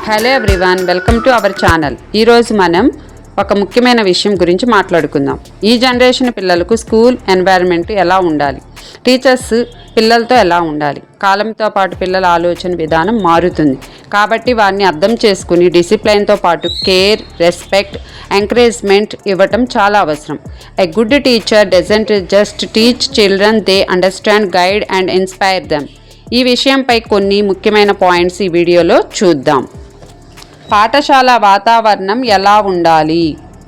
Hello everyone, welcome to our channel. ఈరోజు మనం ఒక ముఖ్యమైన విషయం గురించి మాట్లాడుకుందాం. ఈ జనరేషన్ పిల్లలకు స్కూల్ ఎన్వైరన్మెంట్ ఎలా ఉండాలి, టీచర్స్ పిల్లలతో ఎలా ఉండాలి. కాలంతో పాటు పిల్లల ఆలోచన విధానం మారుతుంది కాబట్టి వారిని అర్థం చేసుకుని డిసిప్లైన్తో పాటు కేర్, రెస్పెక్ట్, ఎంకరేజ్మెంట్ ఇవ్వటం చాలా అవసరం. A good teacher doesn't just teach children, they understand, guide and inspire them. ఈ విషయంపై కొన్ని ముఖ్యమైన పాయింట్స్ ఈ వీడియోలో చూద్దాం. పాఠశాల వాతావరణం ఎలా ఉండాలి?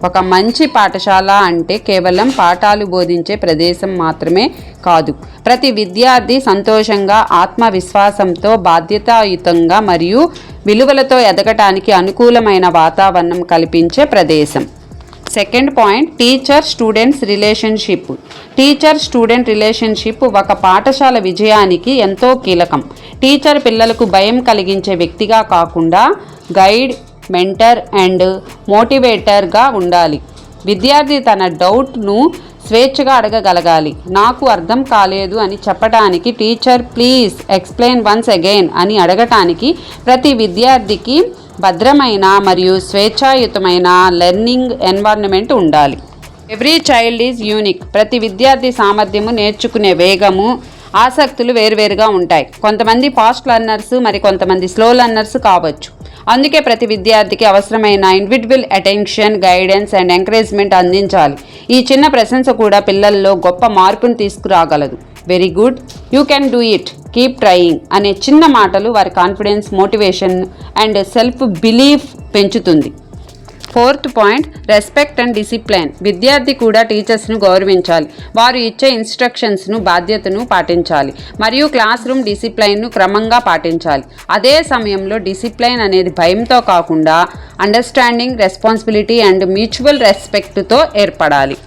ఒక మంచి పాఠశాల అంటే కేవలం పాఠాలు బోధించే ప్రదేశం మాత్రమే కాదు. ప్రతి విద్యార్థి సంతోషంగా, ఆత్మవిశ్వాసంతో, బాధ్యతాయుతంగా మరియు విలువలతో ఎదగటానికి అనుకూలమైన వాతావరణం కల్పించే ప్రదేశం. Second point, teacher students relationship. Teacher student relationship ఒక పాఠశాల విజయానికి ఎంతో కీలకం. టీచర్ పిల్లలకు భయం కలిగించే వ్యక్తిగా కాకుండా గైడ్, మెంటర్ అండ్ మోటివేటర్గా ఉండాలి. విద్యార్థి తన డౌట్ను స్వేచ్ఛగా అడగగలగాలి. నాకు అర్థం కాలేదు అని చెప్పడానికి teacher please explain once again అని అడగటానికి ప్రతి విద్యార్థికి భద్రమైన మరియు స్వేచ్ఛాయుతమైన లెర్నింగ్ ఎన్వైరన్మెంట్ ఉండాలి. Every child is unique. ప్రతి విద్యార్థి సామర్థ్యము, నేర్చుకునే వేగము, ఆసక్తులు వేరువేరుగా ఉంటాయి. కొంతమంది ఫాస్ట్ లెర్నర్స్, మరి కొంతమంది స్లో లెర్నర్స్ కావచ్చు. అందుకే ప్రతి విద్యార్థికి అవసరమైన individual attention, guidance and encouragement అందించాలి. ఈ చిన్న ప్రశంస కూడా పిల్లల్లో గొప్ప మార్పును తీసుకురాగలదు. Very good, you can do it, keep trying అనే చిన్న మాటలు వారి confidence, motivation and self belief పెంచుతుంది. Fourth point, respect and discipline. విద్యార్థి కూడా టీచర్స్ను గౌరవించాలి. వారు ఇచ్చే ఇన్స్ట్రక్షన్స్ను, బాధ్యతను పాటించాలి మరియు క్లాస్ రూమ్ డిసిప్లైన్ను క్రమంగా పాటించాలి. అదే సమయంలో డిసిప్లైన్ అనేది భయంతో కాకుండా అండర్స్టాండింగ్, రెస్పాన్సిబిలిటీ అండ్ మ్యూచువల్ రెస్పెక్ట్తో ఏర్పడాలి.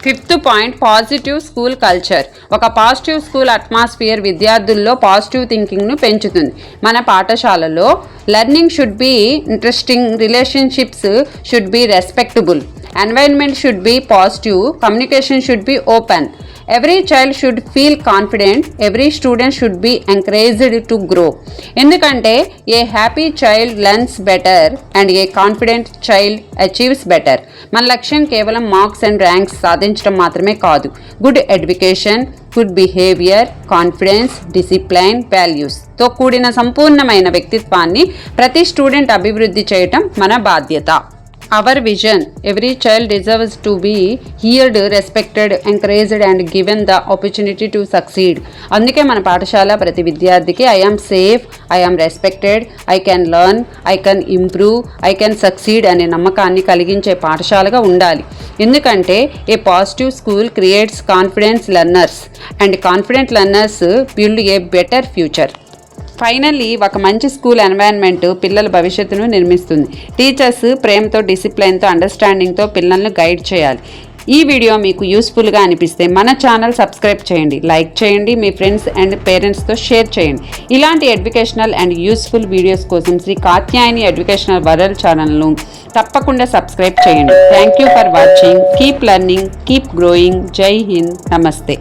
Fifth point, positive school culture. ఒక పాజిటివ్ స్కూల్ అట్మాస్ఫియర్ విద్యార్థుల్లో పాజిటివ్ థింకింగ్ను పెంచుతుంది. మన పాఠశాలలో learning should be interesting, relationships should be respectable, environment should be positive, communication should be open. Every child should feel confident. Every student should be encouraged to grow. ఎందుకంటే a happy child learns better and a confident child achieves better. మన లక్ష్యం కేవలం marks and ranks సాధించడం మాత్రమే కాదు. Good education, good behaviour, confidence, discipline, వాల్యూస్తో కూడిన సంపూర్ణమైన వ్యక్తిత్వాన్ని ప్రతి స్టూడెంట్ అభివృద్ధి చేయటం మన బాధ్యత. Our vision, every child deserves to be heard, respected, encouraged and given the opportunity to succeed. అందుకే మన పాఠశాల ప్రతి విద్యార్థికి I am safe, I am respected, I can learn, I can improve, I can succeed అనే నమ్మకాన్ని కలిగించే పాఠశాలగా ఉండాలి. ఎందుకంటే a positive school creates confidence learners and confident learners build a better future. Finally, ఒక మంచి స్కూల్ ఎన్వైరన్మెంట్ పిల్లల భవిష్యత్తును నిర్మిస్తుంది. టీచర్స్ ప్రేమతో, డిసిప్లైన్తో, అండర్స్టాండింగ్తో పిల్లల్ని గైడ్ చేయాలి. ఈ వీడియో మీకు యూస్ఫుల్గా అనిపిస్తే మన ఛానల్ సబ్స్క్రైబ్ చేయండి, లైక్ చేయండి, మీ ఫ్రెండ్స్ అండ్ పేరెంట్స్తో షేర్ చేయండి. ఇలాంటి ఎడ్యుకేషనల్ అండ్ యూస్ఫుల్ వీడియోస్ కోసం శ్రీ కాత్యాయని ఎడ్యుకేషనల్ వరల్డ్ ఛానల్ను తప్పకుండా సబ్స్క్రైబ్ చేయండి. Thank you for watching. Keep learning, keep growing. జై హింద్. నమస్తే.